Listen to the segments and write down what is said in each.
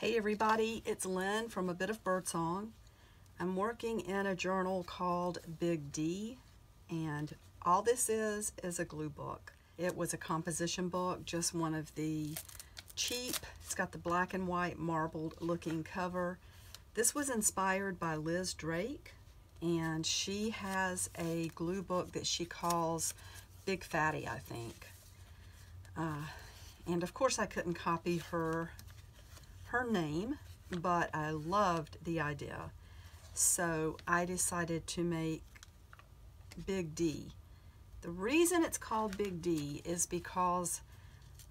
Hey everybody, it's Lynn from A Bit of Birdsong. I'm working in a journal called Big DEE, and all this is a glue book. It was a composition book, just one of the cheap. It's got the black and white marbled looking cover. This was inspired by Liz Drake, and she has a glue book that she calls Big Fatty, I think. And of course I couldn't copy her name, but I loved the idea. So I decided to make Big DEE. The reason it's called Big DEE is because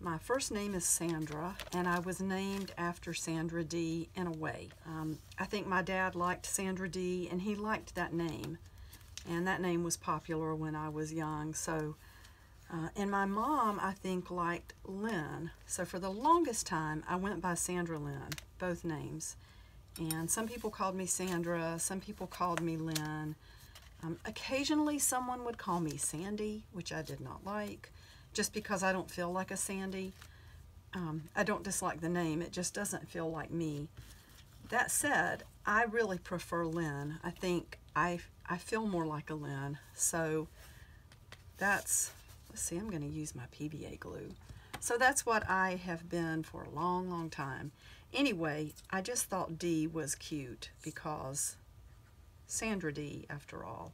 my first name is Sandra, and I was named after Sandra Dee in a way. I think my dad liked Sandra Dee, and he liked that name. And that name was popular when I was young. So, and my mom, I think, liked Lynn. So for the longest time, I went by Sandra Lynn, both names. And some people called me Sandra, some people called me Lynn. Occasionally someone would call me Sandy, which I did not like, just because I don't feel like a Sandy. I don't dislike the name, it just doesn't feel like me. That said, I really prefer Lynn. I think I feel more like a Lynn. So that's, let's see, I'm going to use my PVA glue. So that's what I have been for a long, long time. Anyway, I just thought Dee was cute because Sandra Dee, after all.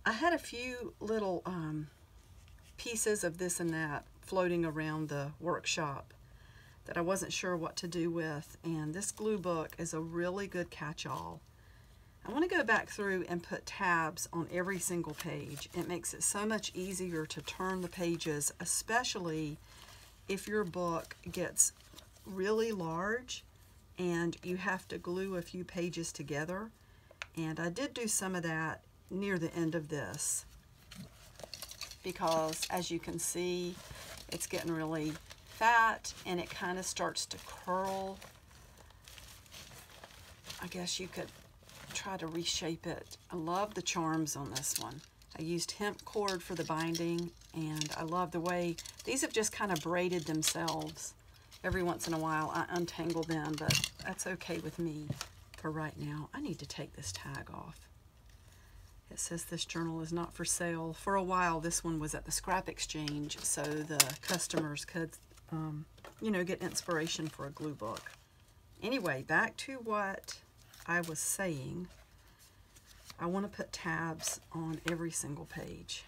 I had a few little pieces of this and that floating around the workshop that I wasn't sure what to do with, and this glue book is a really good catch-all. I want to go back through and put tabs on every single page. It makes it so much easier to turn the pages, especially if your book gets really large and you have to glue a few pages together. And I did do some of that near the end of this because, as you can see, it's getting really fat and it kind of starts to curl. I guess you could try to reshape it. I love the charms on this one. I used hemp cord for the binding, and I love the way these have just kind of braided themselves. Every once in a while I untangle them, but that's okay with me for right now. I need to take this tag off. It says this journal is not for sale. For a while this one was at the scrap exchange so the customers could you know, get inspiration for a glue book. Anyway, back to what I was saying. I want to put tabs on every single page.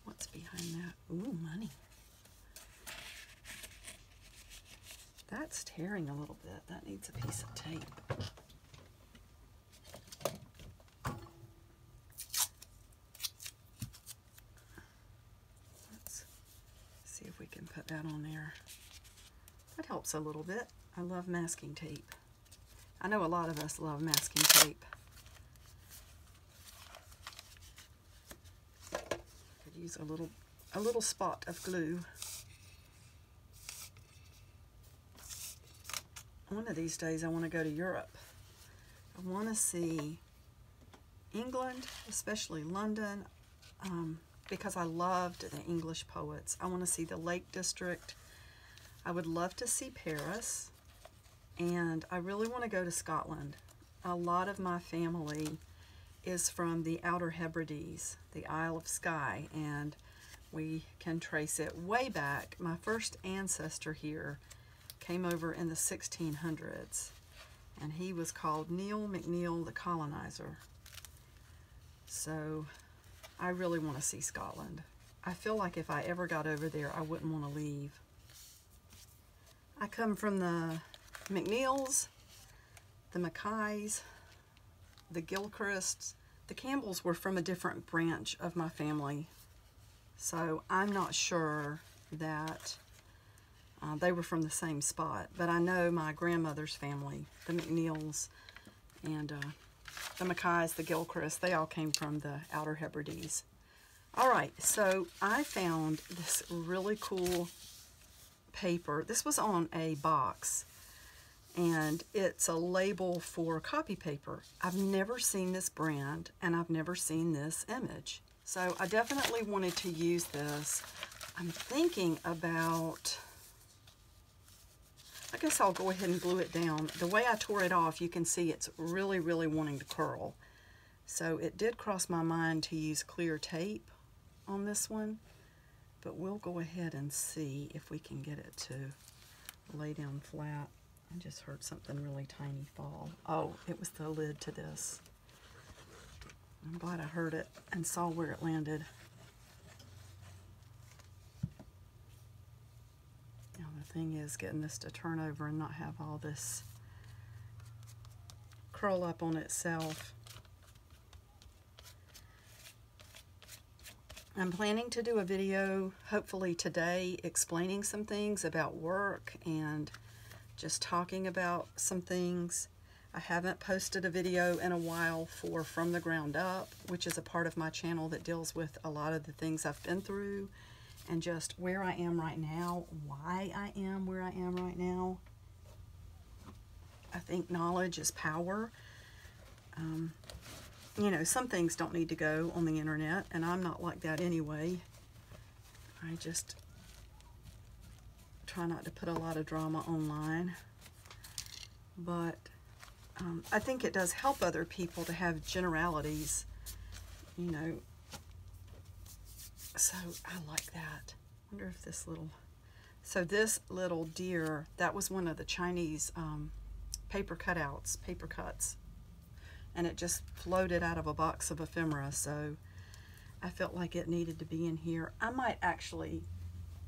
What's behind that? Ooh, money. That's tearing a little bit. That needs a piece of tape. Let's see if we can put that on there. That helps a little bit. I love masking tape. I know a lot of us love masking tape. Could use a little spot of glue. One of these days I want to go to Europe. I want to see England, especially London, because I loved the English poets. I want to see the Lake District. I would love to see Paris, and I really want to go to Scotland. A lot of my family is from the Outer Hebrides, the Isle of Skye, and we can trace it way back. My first ancestor here came over in the 1600s, and he was called Neil McNeil the Colonizer. So I really want to see Scotland. I feel like if I ever got over there, I wouldn't want to leave. I come from the McNeils, the Mackays, the Gilchrists. The Campbells were from a different branch of my family, so I'm not sure that they were from the same spot, but I know my grandmother's family, the McNeils and the Mackays, the Gilchrists, they all came from the Outer Hebrides. All right, so I found this really cool paper. This was on a box, and it's a label for copy paper. I've never seen this brand, and I've never seen this image. So I definitely wanted to use this I'm thinking about, I guess I'll go ahead and glue it down. The way I tore it off, you can see it's really, really wanting to curl. So it did cross my mind to use clear tape on this one, but we'll go ahead and see if we can get it to lay down flat. I just heard something really tiny fall. Oh, it was the lid to this. I'm glad I heard it and saw where it landed. Now the thing is getting this to turn over and not have all this curl up on itself. I'm planning to do a video, hopefully today, explaining some things about work and just talking about some things. I haven't posted a video in a while for From the Ground Up, which is a part of my channel that deals with a lot of the things I've been through and just where I am right now, why I am where I am right now. I think knowledge is power. You know, some things don't need to go on the internet, and I'm not like that anyway. I just try not to put a lot of drama online. But I think it does help other people to have generalities, you know. So I like that. I wonder if this little, so this little deer, that was one of the Chinese paper cutouts, paper cuts. And it just floated out of a box of ephemera, so I felt like it needed to be in here. I might actually,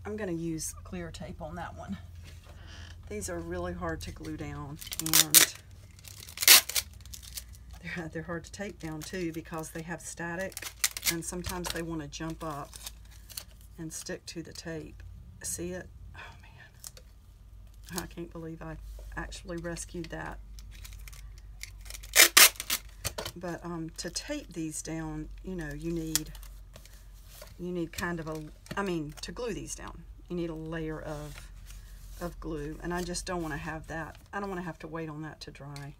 I'm going to use clear tape on that one. These are really hard to glue down, and they're hard to tape down too because they have static, and sometimes they want to jump up and stick to the tape. See it? Oh man, I can't believe I actually rescued that. But to tape these down, you know, you need kind of a, I mean, to glue these down, you need a layer of glue, and I just don't want to have that. I don't want to have to wait on that to dry.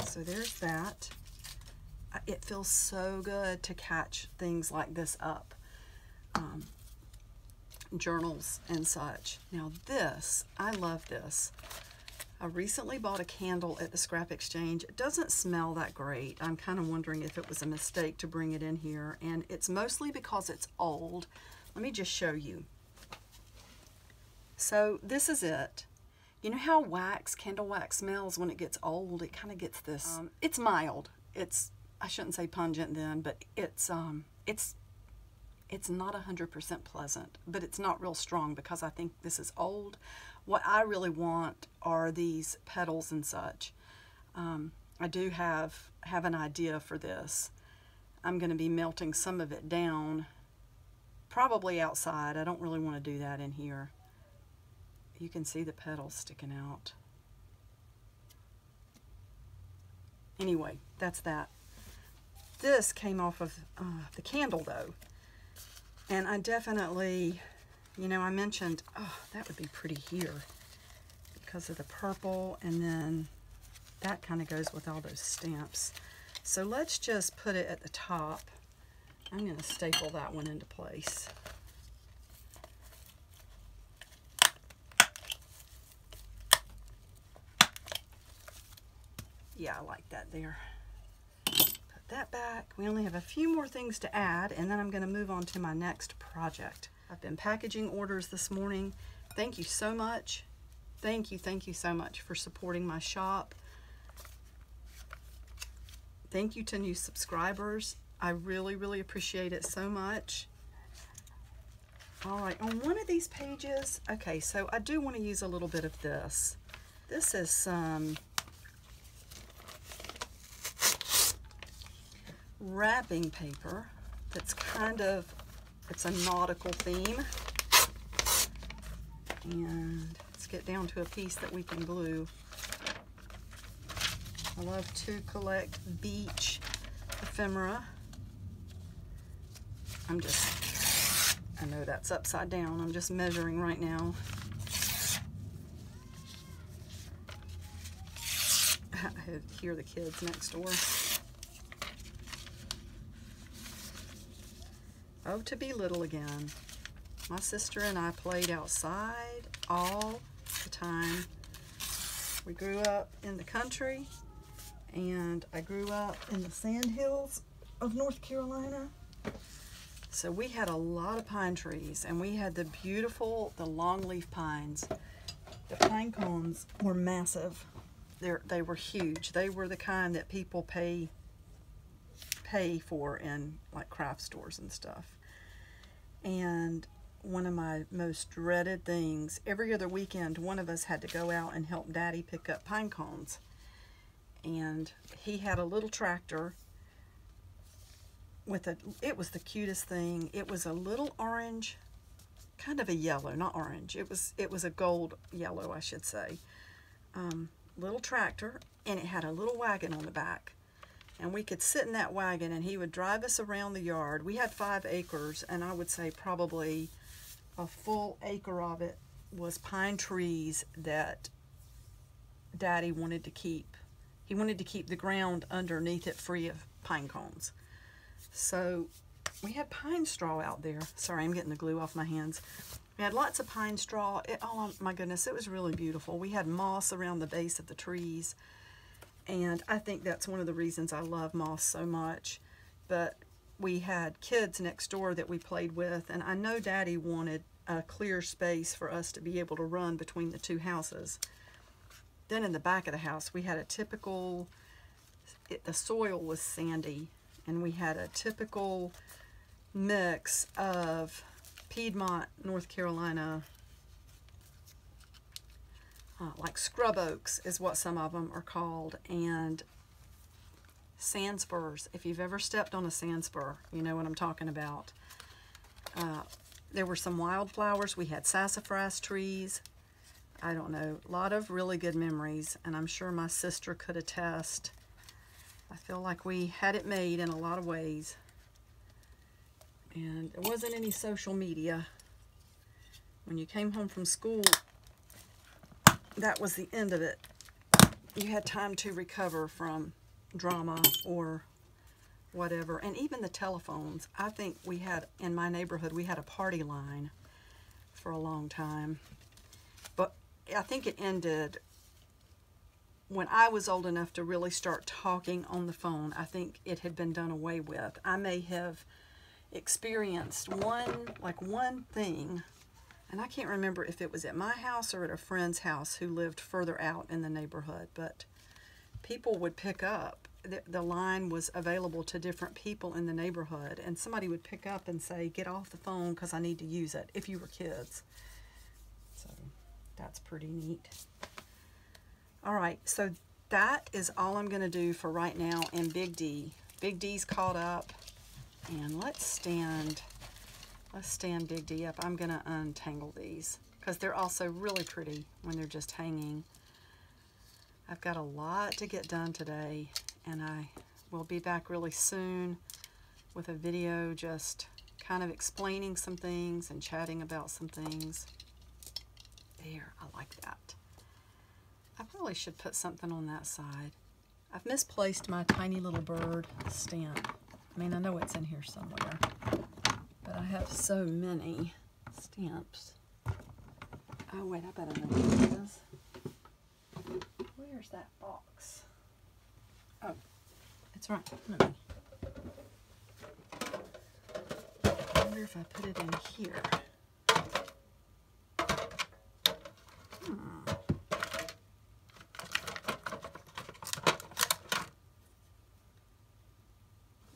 So there's that. It feels so good to catch things like this up, journals and such. Now this, I love this. I recently bought a candle at the scrap exchange. It doesn't smell that great. I'm kind of wondering if it was a mistake to bring it in here, and it's mostly because it's old. Let me just show you. So this is it. You know how wax, candle wax smells when it gets old? It kind of gets this, it's mild. It's, I shouldn't say pungent then, but it's not 100% pleasant, but it's not real strong because I think this is old. What I really want are these petals and such. I do have an idea for this. I'm going to be melting some of it down, probably outside. I don't really want to do that in here. You can see the petals sticking out. Anyway, that's that. This came off of the candle though. And I definitely, you know, I mentioned, oh, that would be pretty here because of the purple, and then that kind of goes with all those stamps. So let's just put it at the top. I'm going to staple that one into place. Yeah, I like that there. Put that back. We only have a few more things to add, and then I'm going to move on to my next project. I've been packaging orders this morning. Thank you so much. Thank you so much for supporting my shop. Thank you to new subscribers. I really, really appreciate it so much. All right, on one of these pages, okay, so I do want to use a little bit of this. This is some wrapping paper that's kind of, it's a nautical theme. And let's get down to a piece that we can glue. I love to collect beach ephemera. I know that's upside down. I'm just measuring right now. I hear the kids next door. Oh, to be little again. My sister and I played outside all the time. We grew up in the country, and I grew up in the sand hills of North Carolina. So we had a lot of pine trees, and we had the longleaf pines. The pine cones were massive. They were huge. They were the kind that people pay for in like craft stores and stuff. And one of my most dreaded things, every other weekend one of us had to go out and help Daddy pick up pine cones. And he had a little tractor with it was the cutest thing. It was a little orange, kind of a yellow, not orange. It was a gold yellow, I should say. Little tractor, and it had a little wagon on the back. And we could sit in that wagon, and he would drive us around the yard. We had 5 acres, and I would say probably a full acre of it was pine trees that Daddy wanted to keep. He wanted to keep the ground underneath it free of pine cones. So we had pine straw out there. Sorry, I'm getting the glue off my hands. We had lots of pine straw. Oh my goodness, it was really beautiful. We had moss around the base of the trees. And I think that's one of the reasons I love moss so much. But we had kids next door that we played with, and I know Daddy wanted a clear space for us to be able to run between the 2 houses. Then in the back of the house, we had a typical, the soil was sandy, and we had a typical mix of Piedmont, North Carolina, like scrub oaks is what some of them are called, and sand spurs. If you've ever stepped on a sand spur, you know what I'm talking about. There were some wildflowers. We had sassafras trees. I don't know, a lot of really good memories, and I'm sure my sister could attest. I feel like we had it made in a lot of ways. And there wasn't any social media. When you came home from school, that was the end of it. You had time to recover from drama or whatever. And even the telephones. I think we had, in my neighborhood, we had a party line for a long time. But I think it ended when I was old enough to really start talking on the phone. I think it had been done away with. I may have experienced one thing, and I can't remember if it was at my house or at a friend's house who lived further out in the neighborhood, but people would pick up. The line was available to different people in the neighborhood, and somebody would pick up and say, "Get off the phone because I need to use it," if you were kids. So that's pretty neat. All right, so that is all I'm going to do for right now in Big D. Big D's caught up, and let's stand Big D up. I'm going to untangle these because they're also really pretty when they're just hanging. I've got a lot to get done today, and I will be back really soon with a video just kind of explaining some things and chatting about some things. There, I like that. I probably should put something on that side. I've misplaced my tiny little bird stamp. I mean, I know it's in here somewhere, but I have so many stamps. Oh wait, I better know what it is. Where's that box? Oh, it's right. I wonder if I put it in here.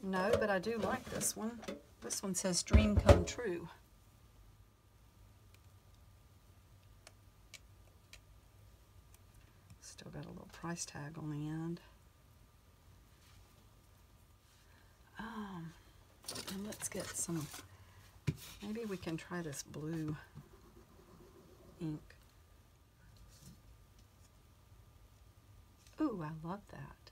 No, but I do like this one. This one says "Dream Come True." Still got a little price tag on the end. And let's get some, maybe we can try this blue ink. Ooh, I love that.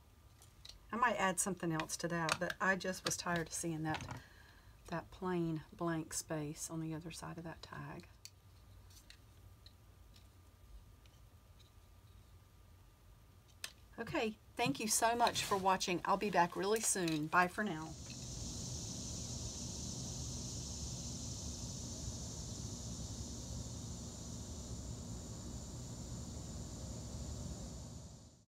I might add something else to that, but I just was tired of seeing that plain blank space on the other side of that tag. Okay, thank you so much for watching. I'll be back really soon. Bye for now.